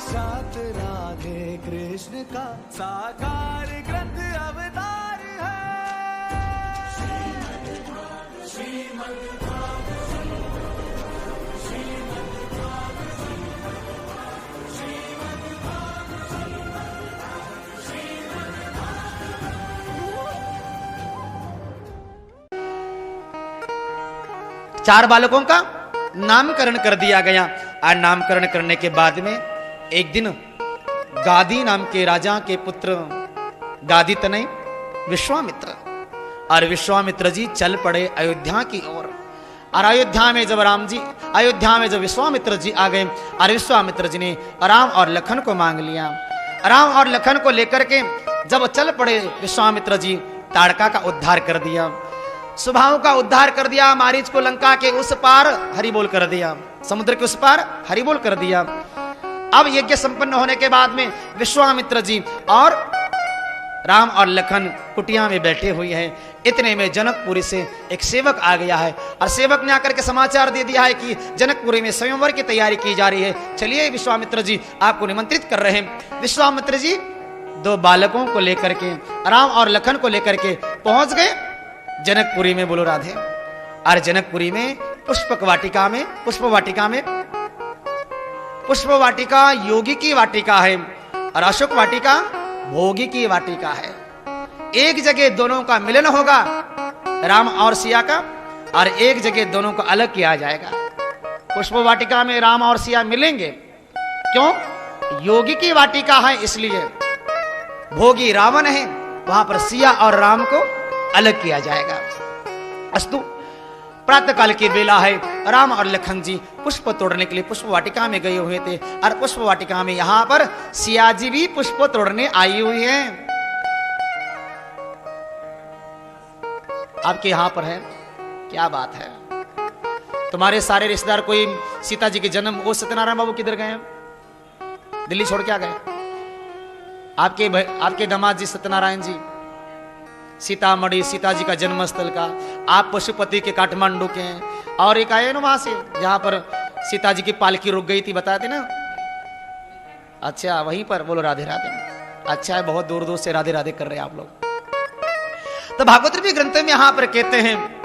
साक्षात राधे कृष्ण का साकार ग्रंथ अवतार है। चार बालकों का नामकरण कर दिया गया और नामकरण करने के बाद में एक दिन गादी नाम के राजा के पुत्र गादी तनय विश्वामित्र और विश्वामित्र जी चल पड़े अयोध्या की ओर। और अयोध्या में जब विश्वामित्र जी आ गए और विश्वामित्र जी ने राम और लखन को मांग लिया। राम और लखन को लेकर के जब चल पड़े विश्वामित्र जी, ताड़का का उद्धार कर दिया, सुबाहु का उद्धार कर दिया, मारीच को लंका के उस पार हरि बोल कर दिया, समुद्र के उस पार हरि बोल कर दिया। अब यज्ञ संपन्न होने के बाद में विश्वामित्र जी और राम और लखन कुटिया में बैठे हुए हैं। इतने में जनकपुरी से एक सेवक आ गया है और सेवक ने आकर के समाचार दे दिया है कि जनकपुरी में स्वयंवर की तैयारी की जा रही है, चलिए विश्वामित्र जी आपको निमंत्रित कर रहे हैं। विश्वामित्र जी दो बालकों को लेकर के, राम और लखन को लेकर के पहुंच गए जनकपुरी में। बोलो राधे। और जनकपुरी में पुष्प वाटिका योगी की वाटिका है और अशोक वाटिका भोगी की वाटिका है। एक जगह दोनों का मिलन होगा राम और सिया का, और एक जगह दोनों को अलग किया जाएगा। पुष्प वाटिका में राम और सिया मिलेंगे, क्यों? योगी की वाटिका है इसलिए। भोगी रावण है, वहां पर सिया और राम को अलग किया जाएगा। अस्तु, प्रातः काल की बेला है, राम और लखन जी पुष्प तोड़ने के लिए पुष्प वाटिका में गए हुए थे और पुष्प वाटिका में यहां पर सिया जी भी पुष्प तोड़ने आई हुई हैं। आपके यहां पर है, क्या बात है। तुम्हारे सारे रिश्तेदार कोई सीता जी के जन्म, वो सत्यनारायण बाबू किधर गए? दिल्ली छोड़ के आ गए। आपके दामाद जी सत्यनारायण जी सीतामढ़ी, सीता जी का जन्म स्थल का, आप पशुपति के काठमांडू के हैं, और एक आए ना वहां से जहां पर सीता जी की पालकी रुक गई थी, बताए थे ना। अच्छा, वहीं पर। बोलो राधे राधे। अच्छा है, बहुत दूर दूर से राधे राधे कर रहे हैं आप लोग। तो भागवत रूपी ग्रंथ में यहां पर कहते हैं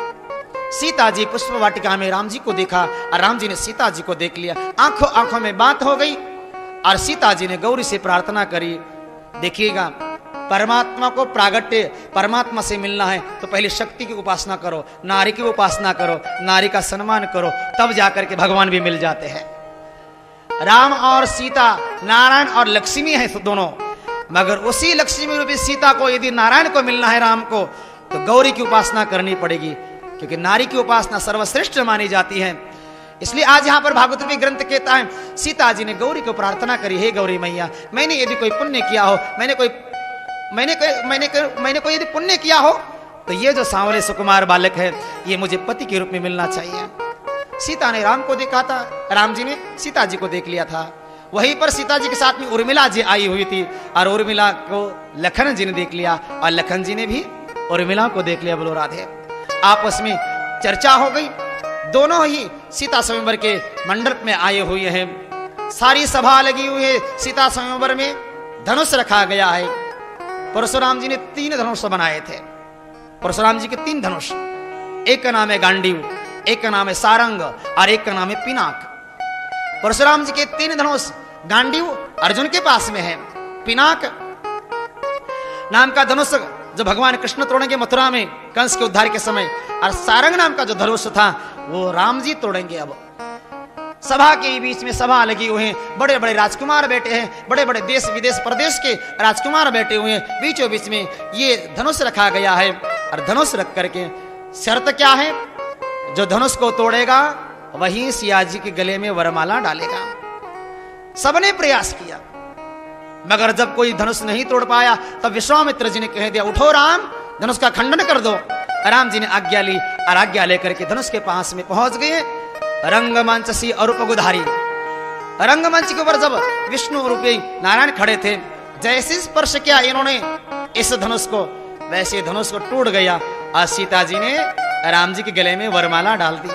सीता जी पुष्प वाटिका में राम जी को देखा और राम जी ने सीता जी को देख लिया। आंखों आंखों में बात हो गई और सीता जी ने गौरी से प्रार्थना करी। देखिएगा, परमात्मा को प्रागट्य, परमात्मा से मिलना है तो पहले शक्ति की उपासना करो, नारी की उपासना करो, नारी का सम्मान करो, तब जाकर के भगवान भी मिल जाते हैं। राम और सीता नारायण और लक्ष्मी है दोनों, मगर उसी लक्ष्मी रूपी सीता को यदि नारायण को मिलना है, राम को, तो गौरी की उपासना करनी पड़ेगी, क्योंकि नारी की उपासना सर्वश्रेष्ठ मानी जाती है। इसलिए आज यहां पर भागवत में ग्रंथ कहता है सीता जी ने गौरी को प्रार्थना करी, हे गौरी मैया, मैंने यदि कोई पुण्य किया हो, मैंने कोई यदि पुण्य किया हो, तो ये जो सांवले सुकुमार बालक है ये मुझे पति के रूप में मिलना चाहिए। सीता ने राम को देखा था, राम जी ने सीता जी को देख लिया था। वहीं पर सीता जी के साथ में उर्मिला जी आई हुई थी और उर्मिला को लखन जी ने देख लिया और लखन जी ने भी उर्मिला को देख लिया। बोलो राधे। आपस में चर्चा हो गई। दोनों ही सीता स्वयंवर के मंडप में आए हुए हैं। सारी सभा लगी हुई है। सीता स्वयंवर में धनुष रखा गया है। परशुराम जी ने 3 धनुष बनाए थे। परशुराम जी के 3 धनुष, एक का नाम है गांडीव, एक का नाम है सारंग और एक का नाम है पिनाक। परशुराम जी के 3 धनुष, गांडीव अर्जुन के पास में है, पिनाक नाम का धनुष जो भगवान कृष्ण तोड़ेंगे मथुरा में कंस के उद्धार के समय, और सारंग नाम का जो धनुष था वो राम जी तोड़ेंगे। अब सभा के बीच में सभा लगी हुई है, बड़े बड़े राजकुमार बैठे हैं, बड़े बड़े देश विदेश प्रदेश के राजकुमार बैठे हुए हैं। बीचों बीच में ये धनुष रखा गया है और धनुष रख करके शर्त क्या है, जो धनुष को तोड़ेगा वही सिया जी के गले में वरमाला डालेगा। सबने प्रयास किया, मगर जब कोई धनुष नहीं तोड़ पाया तब विश्वामित्र जी ने कह दिया, उठो राम, धनुष का खंडन कर दो। राम जी ने आज्ञा ली और आज्ञा लेकर के धनुष के पास में पहुंच गए। रंगमंच सी अरूप गुधारी, रंगमंच के ऊपर जब विष्णु रूपी नारायण खड़े थे, जैसे स्पर्श किया इन्होंने इस धनुष को, वैसे धनुष को टूट गया और सीता जी ने राम जी के गले में वरमाला डाल दी।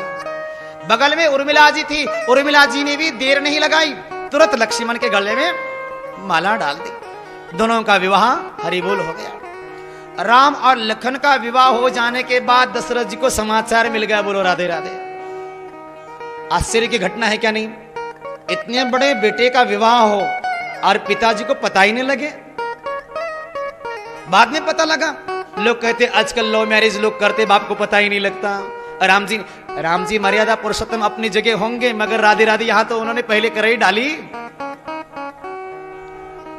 बगल में उर्मिला जी थी, उर्मिला जी ने भी देर नहीं लगाई, तुरंत लक्ष्मण के गले में माला डाल दी। दोनों का विवाह हरि बोल हो गया। राम और लखन का विवाह हो जाने के बाद दशरथ जी को समाचार मिल गया। बोलो राधे राधे। आश्चर्य की घटना है क्या नहीं? इतने बड़े बेटे का विवाह हो और पिताजी को पता ही नहीं लगे। बाद में पता लगा। लोग कहते आजकल लव मैरिज लोग करते, बाप को पता ही नहीं लगता। राम जी मर्यादा पुरुषोत्तम अपनी जगह होंगे, मगर राधे राधे यहां तो उन्होंने पहले कर ही डाली।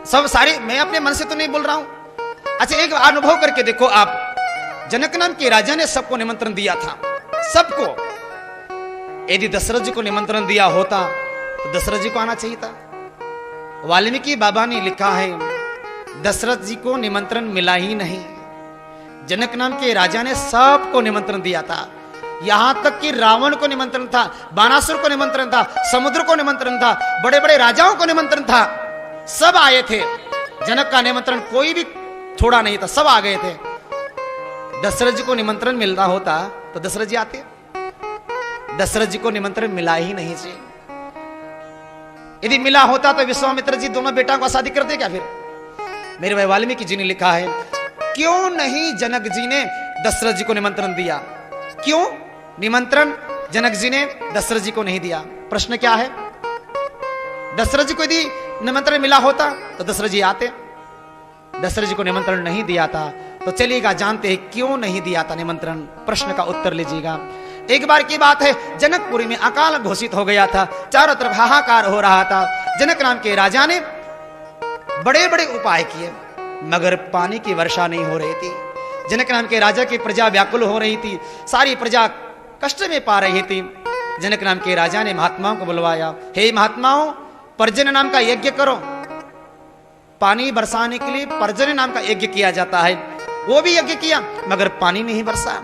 सब सारे, मैं अपने मन से तो नहीं बोल रहा हूं। अच्छा, एक अनुभव करके देखो आप। जनक नाम के राजा ने सबको निमंत्रण दिया था, सबको। यदि दशरथ जी को निमंत्रण दिया होता तो दशरथ जी को आना चाहिए था। वाल्मीकि बाबा ने लिखा है, दशरथ जी को निमंत्रण मिला ही नहीं। जनक नाम के राजा ने सबको निमंत्रण दिया था। यहां तक कि रावण को निमंत्रण था, बाणासुर को निमंत्रण था, समुद्र को निमंत्रण था, बड़े बड़े राजाओं को निमंत्रण था। सब आए थे। जनक का निमंत्रण कोई भी छोड़ा नहीं था, सब आ गए थे। दशरथ जी को निमंत्रण मिल रहा होता तो दशरथ जी आते। दशरथ जी को निमंत्रण मिला ही नहीं जी। यदि मिला होता तो विश्वामित्र जी दोनों बेटा को शादी करते क्या? फिर मेरे भाई वाल्मीकि जी ने लिखा है, क्यों नहीं जनक जी ने दशरथ जी को निमंत्रण दिया? क्यों निमंत्रण जनक जी ने दशरथ जी को नहीं दिया? प्रश्न क्या है? दशरथ जी को यदि निमंत्रण मिला होता तो दशरथ जी आते। दशरथ जी को निमंत्रण नहीं दिया था तो चलिएगा, जानते हैं क्यों नहीं दिया था निमंत्रण। प्रश्न का उत्तर लीजिएगा। एक बार की बात है, जनकपुरी में अकाल घोषित हो गया था। चारों तरफ हाहाकार हो रहा था। जनक नाम के राजा ने बड़े बड़े उपाय किए, मगर पानी की वर्षा नहीं हो रही थी। जनक नाम के राजा की प्रजा व्याकुल हो रही थी, सारी प्रजा कष्ट में पा रही थी। जनक नाम के राजा ने महात्माओं को बुलवाया। हे महात्माओं, पर्जन्य नाम का यज्ञ करो। पानी बरसाने के लिए पर्जन्य नाम का यज्ञ किया जाता है। वो भी यज्ञ किया, मगर पानी नहीं बरसा।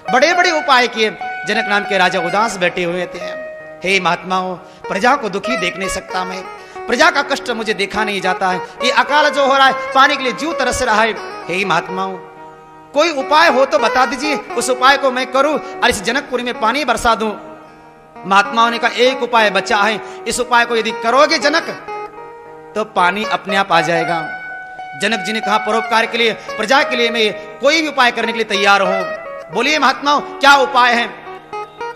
बड़े बड़े उपाय किए। जनक नाम के राजा उदास बैठे हुए थे। हे महात्माओं, प्रजा को दुखी देख नहीं सकता मैं। प्रजा का कष्ट मुझे देखा नहीं जाता है। ये अकाल जो हो रहा है, पानी के लिए जीव तरस रहा है। हे महात्माओं, कोई उपाय हो तो बता दीजिए, उस उपाय को मैं करूं और इस जनकपुरी में पानी बरसा दूं। महात्माओं ने कहा, एक उपाय बचा है। इस उपाय को यदि करोगे जनक तो पानी अपने आप आ जाएगा। जनक जी ने कहा, परोपकार के लिए, प्रजा के लिए मैं कोई भी उपाय करने के लिए तैयार हूं। बोलिए महात्माओं, क्या उपाय है?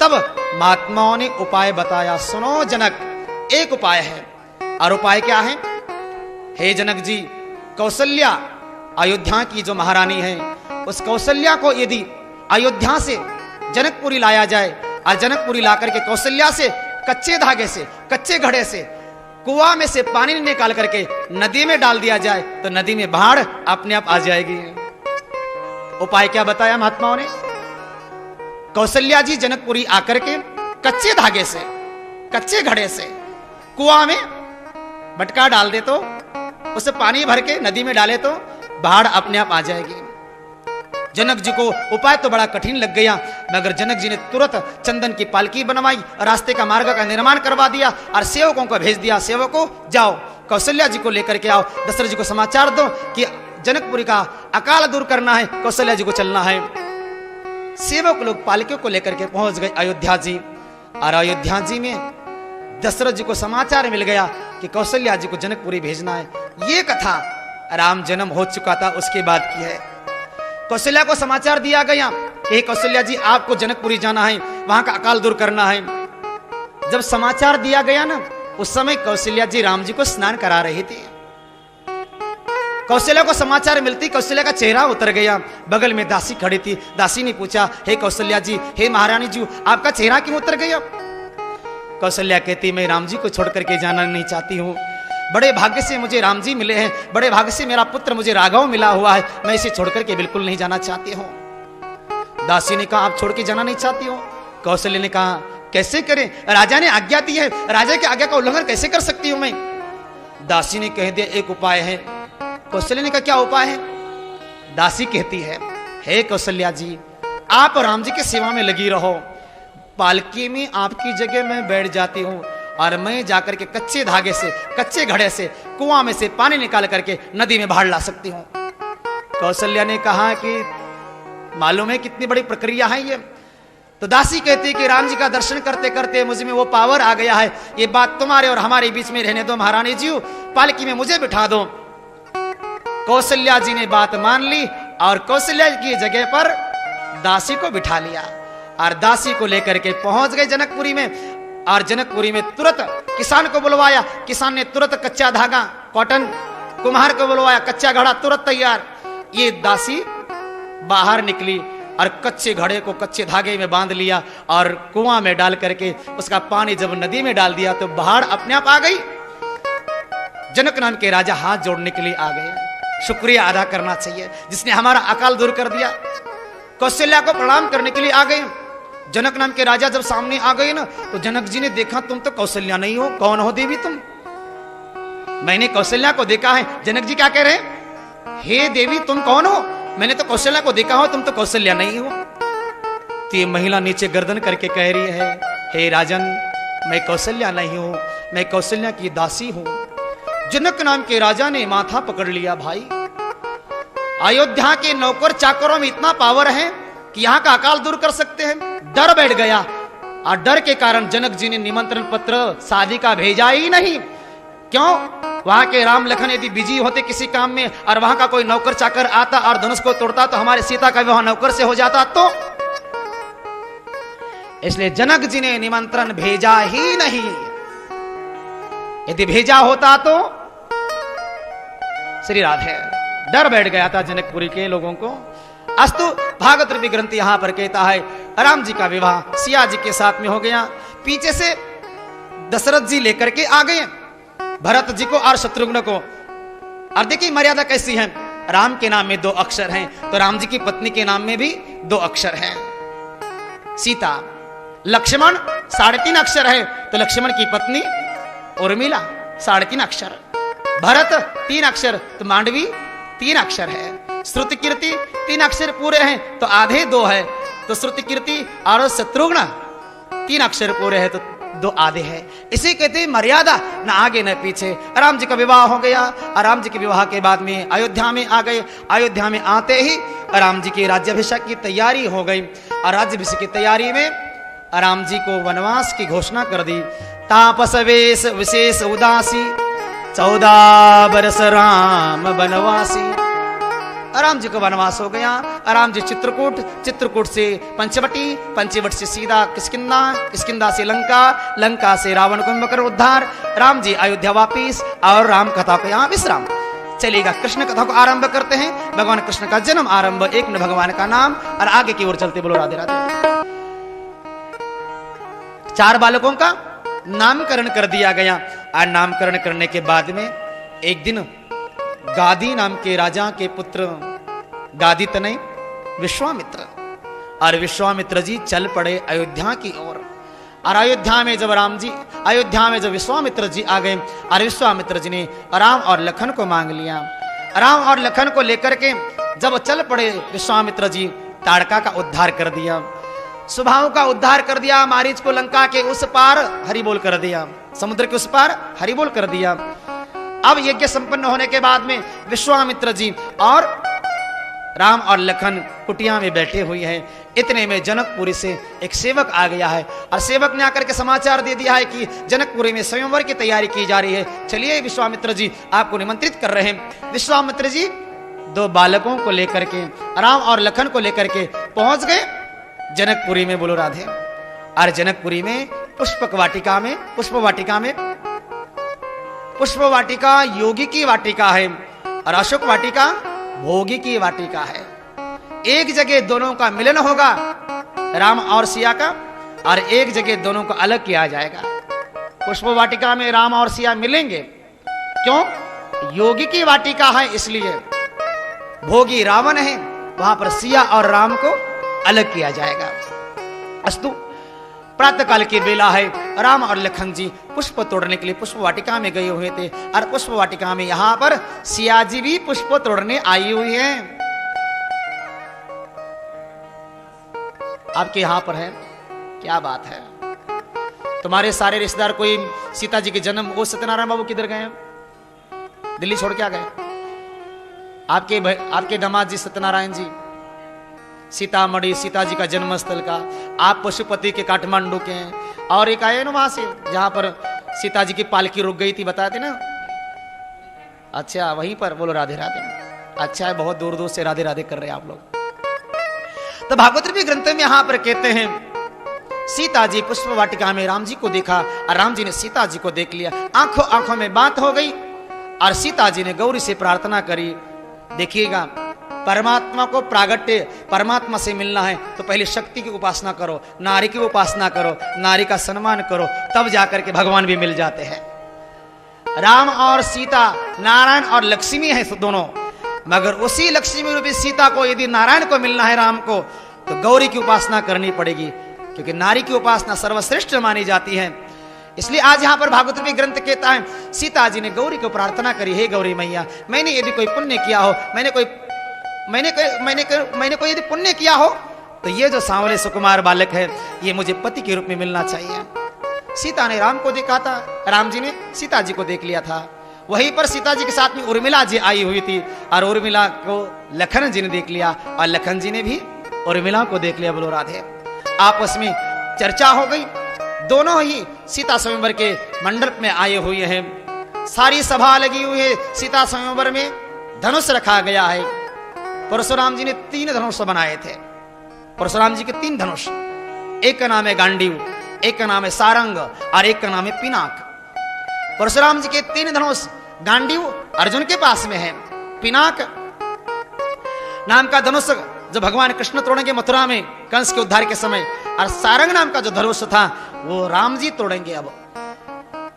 तब महात्माओं ने उपाय बताया। सुनो जनक, एक उपाय है। और उपाय क्या है? हे जनक जी, कौशल्या अयोध्या की जो महारानी है, उस कौशल्या को यदि अयोध्या से जनकपुरी लाया जाए और जनकपुरी लाकर के कौशल्या से कच्चे धागे से, कच्चे घड़े से कुआं में से पानी निकाल करके नदी में डाल दिया जाए तो नदी में बाढ़ अपने आप आ जाएगी। उपाय क्या बताया महात्माओं ने? कौशल्या जी जनकपुरी आकर के कच्चे धागे से, कच्चे घड़े से कुआं में मटका डाल दे तो, उसे पानी भर के नदी में डाले तो बाढ़ अपने आप आ जाएगी। जनक जी को उपाय तो बड़ा कठिन लग गया, मगर जनक जी ने तुरंत चंदन की पालकी बनवाई, रास्ते का मार्ग का निर्माण करवा दिया और सेवकों को भेज दिया। सेवकों, जाओ कौशल्या जी को लेकर के आओ, दशरथ जी को समाचार दो कि जनकपुरी का अकाल दूर करना है, कौशल्या जी को चलना है। सेवक लोग पालकियों को लेकर के पहुंच गए अयोध्या जी। और अयोध्या जी में दशरथ जी को समाचार मिल गया कि कौशल्या जी को जनकपुरी भेजना है। ये कथा राम जन्म हो चुका था उसके बाद की है। कौशल्या को समाचार दिया गया कि कौशल्या जी, आपको जनकपुरी जाना है, वहां का अकाल दूर करना है। जब समाचार दिया गया ना, उस समय कौशल्या जी राम जी को स्नान करा रही थी। कौशल्या को समाचार मिलती कौशल्या का चेहरा उतर गया। बगल में दासी खड़ी थी। दासी ने पूछा, हे कौशल्या जी, हे महारानी जी, आपका चेहरा क्यों उतर गया? कौशल्या कहती, मैं राम जी को छोड़ करके जाना नहीं चाहती हूँ। बड़े भाग्य से मुझे राम जी मिले हैं, बड़े भाग्य से मेरा पुत्र मुझे राघव मिला हुआ है, मैं इसे छोड़ करके बिल्कुल नहीं जाना चाहती हूँ। दासी ने कहा, आप छोड़ के जाना नहीं चाहती हो? कौशल्या ने कहा, कैसे करें, राजा ने आज्ञा दी है, राजा की आज्ञा का उल्लंघन कैसे कर सकती हूं मैं? दासी ने कह दिया, एक उपाय है। कौशल्या ने कहा, क्या उपाय है? दासी कहती है, हे कौशल्या जी, आप राम जी की सेवा में लगी रहो, पालकी में आपकी जगह मैं बैठ जाती हूँ और मैं जाकर के कच्चे धागे से, कच्चे घड़े से कुआं में से पानी निकाल करके नदी में बाहर ला सकती हूँ। कौशल्या ने कहा कि मालूम है कितनी बड़ी प्रक्रिया है ये, तो दासी कहती है कि राम जी का दर्शन करते करते मुझ में वो पावर आ गया है, ये बात तुम्हारे और हमारे बीच में रहने दो महारानी जी, पालकी में मुझे बिठा दो। कौशल्या जी ने बात मान ली और कौशल्या की जगह पर दासी को बिठा लिया और दासी को लेकर के पहुंच गए जनकपुरी में। और जनकपुरी में तुरंत किसान को बुलवाया, किसान ने तुरंत कच्चा धागा कॉटन, कुम्हार को बुलवाया, कच्चा घड़ा तुरंत तैयार। ये दासी बाहर निकली और कच्चे घड़े को कच्चे धागे में बांध लिया और कुआं में डाल करके उसका पानी जब नदी में डाल दिया तो बाढ़ अपने आप आ गई। जनक नाम के राजा हाथ जोड़ने के लिए आ गए। शुक्रिया अदा करना चाहिए जिसने हमारा अकाल दूर कर दिया। कौशल्या को प्रणाम करने के लिए आ गए। जनक नाम के राजा जब सामने आ गए ना तो जनक जी ने देखा तुम तो कौशल्या नहीं हो, कौन हो देवी तुम? मैंने कौशल्या को देखा है। जनक जी क्या कह रहे हैं? हे देवी तुम कौन हो? मैंने तो कौशल्या को देखा हो, तुम तो कौशल्या नहीं हो। तो ये महिला नीचे गर्दन करके कह रही है, हे राजन मैं कौशल्या नहीं हूं, मैं कौशल्या की दासी हूं। जनक नाम के राजा ने माथा पकड़ लिया। भाई अयोध्या के नौकर चाकरों में इतना पावर है कि यहां का अकाल दूर कर सकते हैं। डर बैठ गया और डर के कारण जनक जी ने निमंत्रण पत्र शादी का भेजा ही नहीं। क्यों? वहां के राम लखन यदि बिजी होते किसी काम में और वहां का कोई नौकर चाकर आता और धनुष को तोड़ता तो हमारे सीता का विवाह नौकर से हो जाता। तो इसलिए जनक जी ने निमंत्रण भेजा ही नहीं। यदि भेजा होता तो श्री राधे डर बैठ गया था जनकपुरी के लोगों को। अस्तु भागवत रूपी ग्रंथ यहां पर कहता है राम जी का विवाह सिया जी के साथ में हो गया। पीछे से दशरथ जी लेकर के आ गए भरत जी को और शत्रुघ्न को। और देखिए मर्यादा कैसी है, राम के नाम में 2 अक्षर हैं तो राम जी की पत्नी के नाम में भी 2 अक्षर हैं। सीता, लक्ष्मण 3.5 अक्षर है तो लक्ष्मण की पत्नी उर्मिला 3.5 अक्षर, भरत 3 अक्षर तो मांडवी 3 अक्षर है, श्रुति कीर्ति 3 अक्षर पूरे हैं तो आधे 2 है तो श्रुति कीर्ति और शत्रुघ्न 3 अक्षर पूरे हैं तो 2 आधे है। इसे कहते हैं मर्यादा, न आगे न पीछे। राम जी का विवाह हो गया और राम जी के विवाह के बाद में अयोध्या में आ गए। अयोध्या में आते ही राम जी के राज्याभिषेक की तैयारी हो गई और राज्याभिषेक की तैयारी में राम जी को वनवास की घोषणा कर दी। तापस वेश विशेष उदासी 14 बरस राम वनवासी। राम जी को वनवास हो गया। राम जी चित्रकूट, चित्रकूट से पंचवटी, पंचवटी से सीधा किष्किंधा, किष्किंधा से लंका, लंका से रावण को मकर उद्धार, राम जी अयोध्या वापिस और राम कथा को यहाँ विश्राम। चलेगा कृष्ण कथा को आरंभ करते हैं। भगवान कृष्ण का जन्म आरंभ, एक न भगवान का नाम और आगे की ओर चलते बोलो राधे राधे। 4 बालकों का नामकरण कर दिया गया और नामकरण करने के बाद में एक दिन गादी नाम के राजा के पुत्र गादी तनय विश्वामित्र और विश्वामित्र जी चल पड़े अयोध्या की ओर। और अयोध्या में जब विश्वामित्र जी आ गए और विश्वामित्र जी ने राम और लखन को मांग लिया। राम और लखन को लेकर के जब चल पड़े विश्वामित्र जी, ताड़का का उद्धार कर दिया, सुबाहु का उद्धार कर दिया, मारीच को लंका के उस पार हरि बोल कर दिया, समुद्र के उस पार हरि बोल कर दिया। अब यज्ञ संपन्न होने के बाद में विश्वामित्र जी और राम और लखन कुटिया में बैठे हुए हैं। इतने में जनकपुरी से एक सेवक आ गया है और सेवक ने आकर के समाचार दे दिया है कि जनकपुरी में स्वयंवर की तैयारी की जा रही है, चलिए विश्वामित्र जी आपको निमंत्रित कर रहे हैं। विश्वामित्र जी 2 बालकों को लेकर के, राम और लखन को लेकर के पहुंच गए जनकपुरी में। बोलो राधे। और जनकपुरी में पुष्पक वाटिका में, पुष्प वाटिका योगी की वाटिका है और अशोक वाटिका भोगी की वाटिका है। एक जगह दोनों का मिलन होगा राम और सिया का और एक जगह दोनों को अलग किया जाएगा। पुष्प वाटिका में राम और सिया मिलेंगे, क्यों? योगी की वाटिका है इसलिए। भोगी रावण है, वहां पर सिया और राम को अलग किया जाएगा। अस्तु प्रातः काल की बेला है, राम और लखन जी पुष्प तोड़ने के लिए पुष्प वाटिका में गए हुए थे और पुष्प वाटिका में यहां पर सिया जी भी पुष्प तोड़ने आई हुई हैं। आपके यहां पर है, क्या बात है। तुम्हारे सारे रिश्तेदार कोई सीता जी के जन्म, वो सत्यनारायण बाबू किधर गए? दिल्ली छोड़ के आ गए। आपके दामाद जी सत्यनारायण जी सीतामढ़ी सीता जी का जन्म स्थल का, आप पशुपति के काठमांडू के हैं, और एक आए ना वहां से जहां पर सीता जी की पालकी रुक गई थी, बताए थे ना। अच्छा वहीं पर, बोलो राधे राधे। अच्छा है, बहुत दूर दूर से राधे राधे कर रहे हैं आप लोग। तो भागवत रूपी ग्रंथ में यहां पर कहते हैं सीता जी पुष्प वाटिका में राम जी को देखा और राम जी ने सीता जी को देख लिया, आंखों आंखों में बात हो गई और सीता जी ने गौरी से प्रार्थना करी। देखिएगा, परमात्मा को प्रागट्य, परमात्मा से मिलना है तो पहले शक्ति की उपासना करो, नारी की उपासना करो, नारी का सम्मान करो, तब जाकर के भगवान भी मिल जाते हैं। राम और सीता, नारायण और लक्ष्मी है दोनों, मगर उसी लक्ष्मी रूपी सीता को यदि नारायण को मिलना है, राम को, तो गौरी की उपासना करनी पड़ेगी, क्योंकि नारी की उपासना सर्वश्रेष्ठ मानी जाती है। इसलिए आज यहां पर भागवत में ग्रंथ कहता है सीता जी ने गौरी को प्रार्थना करी, हे गौरी मैया, मैंने यदि कोई पुण्य किया हो, मैंने कोई यदि पुण्य किया हो, तो ये जो सांवले सुकुमार बालक है ये मुझे पति के रूप में मिलना चाहिए। सीता ने राम को देखा था, राम जी ने सीता जी को देख लिया था। वहीं पर सीता जी के साथ में उर्मिला जी आई हुई थी और उर्मिला को लखन जी ने देख लिया और लखन जी ने भी उर्मिला को देख लिया। बोलो राधे। आपस में चर्चा हो गई, दोनों ही सीता स्वयंवर के मंडप में आए हुए हैं, सारी सभा लगी हुई है। सीता स्वयंवर में धनुष रखा गया है। परशुराम जी ने 3 धनुष बनाए थे। परशुराम जी के 3 धनुष, एक का नाम है गांडीव, एक का नाम है सारंग और एक का नाम है पिनाक। परशुराम जी के 3 धनुष, गांडीव अर्जुन के पास में है, पिनाक नाम का धनुष जो भगवान कृष्ण तोड़ेंगे मथुरा में कंस के उद्धार के समय, और सारंग नाम का जो धनुष था वो राम जी तोड़ेंगे। अब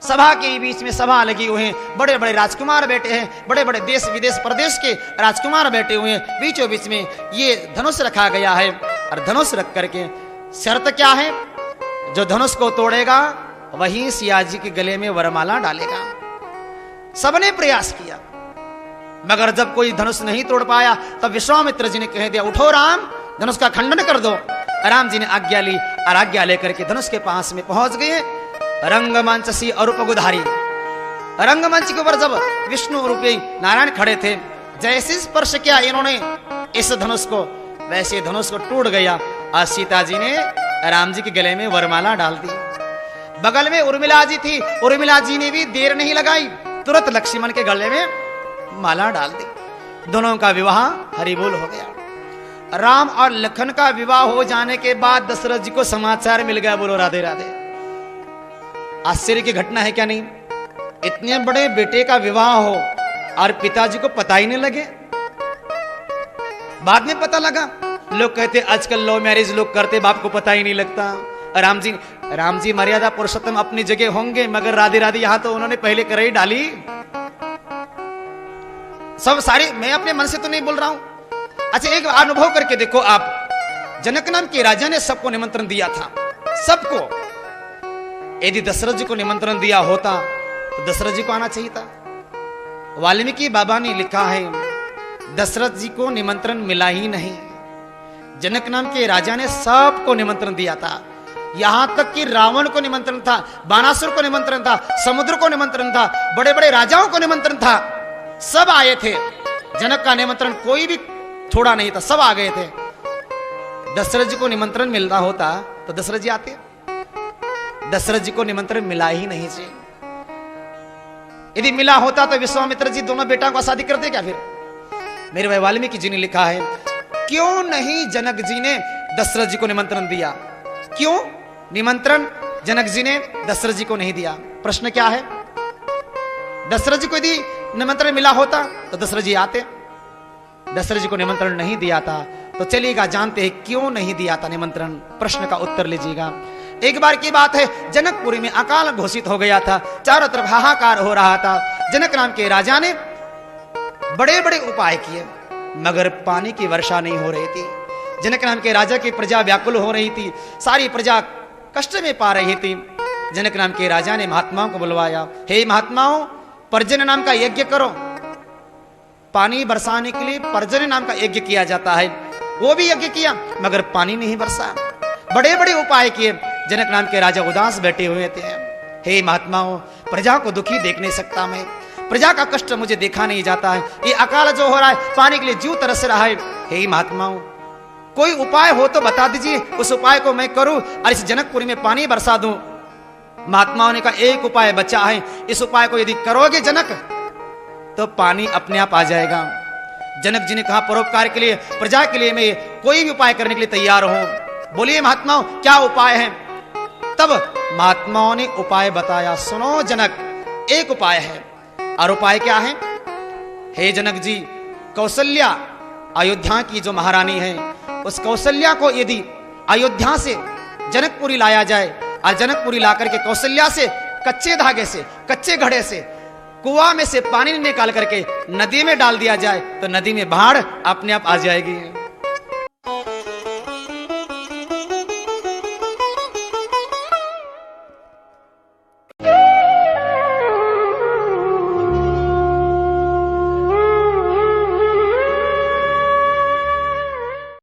सभा के बीच में सभा लगी हुई है, बड़े बड़े राजकुमार बैठे हैं, बड़े बड़े देश विदेश प्रदेश के राजकुमार बैठे हुए हैं, बीचों बीच में ये धनुष रखा गया है। और धनुष रख करके शर्त क्या है, जो धनुष को तोड़ेगा वही सिया जी के गले में वरमाला डालेगा। सबने प्रयास किया, मगर जब कोई धनुष नहीं तोड़ पाया तब विश्वामित्र जी ने कह दिया, उठो राम, धनुष का खंडन कर दो। राम जी ने आज्ञा ली और आज्ञा लेकर के धनुष के पास में पहुंच गए। रंगमंच सी अरूप गुधारी, रंगमंच के ऊपर जब विष्णु रूपी नारायण खड़े थे, जैसे स्पर्श किया इन्होंने इस धनुष को, वैसे धनुष को टूट गया और सीता जी ने राम जी के गले में वरमाला डाल दी। बगल में उर्मिला जी थी, उर्मिला जी ने भी देर नहीं लगाई, तुरंत लक्ष्मण के गले में माला डाल दी। दोनों का विवाह हरिबोल हो गया। राम और लखन का विवाह हो जाने के बाद दशरथ जी को समाचार मिल गया। बोलो राधे राधे। आश्चर्य की घटना है क्या नहीं? इतने बड़े बेटे का विवाह हो और पिताजी को पता ही नहीं लगे। बाद में पता लगा। लोग कहते आजकल लव मैरिज लोग करते, बाप को पता ही नहीं लगता। राम जी मर्यादा पुरुषोत्तम अपनी जगह होंगे, मगर राधे राधे यहां तो उन्होंने पहले कर ही डाली। सब सारी, मैं अपने मन से तो नहीं बोल रहा हूं। अच्छा, एक अनुभव करके देखो आप। जनक नाम के राजा ने सबको निमंत्रण दिया था, सबको। यदि दशरथ जी को निमंत्रण दिया होता तो दशरथ जी को आना चाहिए था। वाल्मीकि बाबा ने लिखा है, दशरथ जी को निमंत्रण मिला ही नहीं। जनक नाम के राजा ने सबको निमंत्रण दिया था, यहां तक कि रावण को निमंत्रण था, बाणासुर को निमंत्रण था, समुद्र को निमंत्रण था, बड़े बड़े राजाओं को निमंत्रण था। सब आए थे। जनक का निमंत्रण कोई भी छोड़ा नहीं था, सब आ गए थे। दशरथ जी को निमंत्रण मिलना होता तो दशरथ जी आते। दशरथ जी को निमंत्रण मिला ही नहीं जी। यदि मिला होता तो विश्वामित्र जी दोनों बेटा को शादी करते क्या? फिर मेरे भाई वाल्मीकि जी ने लिखा है, क्यों नहीं जनक जी ने दशरथ जी को निमंत्रण दिया? क्यों निमंत्रण जनक जी ने दशरथ जी को नहीं दिया? प्रश्न क्या है? दशरथ जी को यदि निमंत्रण मिला होता तो दशरथ जी आते। दशरथ जी को निमंत्रण नहीं दिया था तो चलिएगा, जानते हैं क्यों नहीं दिया था निमंत्रण। प्रश्न का उत्तर लीजिएगा। एक बार की बात है, जनकपुरी में अकाल घोषित हो गया था, चारों तरफ हाहाकार हो रहा था। जनक नाम के राजा ने बड़े बड़े उपाय किए, मगर पानी की वर्षा नहीं हो रही थी। जनक नाम के राजा की प्रजा व्याकुल हो रही थी, सारी प्रजा कष्ट में पा रही थी। जनक नाम के राजा ने महात्माओं को बुलवाया, हे महात्माओं, पर्जन्य नाम का यज्ञ करो। पानी बरसाने के लिए पर्जन्य नाम का यज्ञ किया जाता है। वो भी यज्ञ किया, मगर पानी नहीं बरसा। बड़े बड़े उपाय किए। जनक नाम के राजा उदास बैठे हुए थे। हे महात्माओं, प्रजा को दुखी देख नहीं सकता मैं, प्रजा का कष्ट मुझे देखा नहीं जाता है। ये अकाल जो हो रहा है, पानी के लिए जीव तरस रहा है। हे महात्माओं, कोई उपाय हो तो बता दीजिए, उस उपाय को मैं करूं और इस जनकपुरी में पानी बरसा दूं। महात्माओं ने कहा एक उपाय बचा है, इस उपाय को यदि करोगे जनक तो पानी अपने आप आ जाएगा। जनक जी ने कहा परोपकार के लिए, प्रजा के लिए मैं कोई भी उपाय करने के लिए तैयार हूं। बोलिए महात्माओं क्या उपाय है? तब महात्माओं ने उपाय बताया। सुनो जनक, एक उपाय है। और उपाय क्या है? हे जनक जी, कौशल्या अयोध्या की जो महारानी है, उस कौशल्या को यदि अयोध्या से जनकपुरी लाया जाए और जनकपुरी लाकर के कौशल्या से कच्चे धागे से, कच्चे घड़े से कुआं में से पानी निकाल करके नदी में डाल दिया जाए तो नदी में बाढ़ अपने आप आ जाएगी।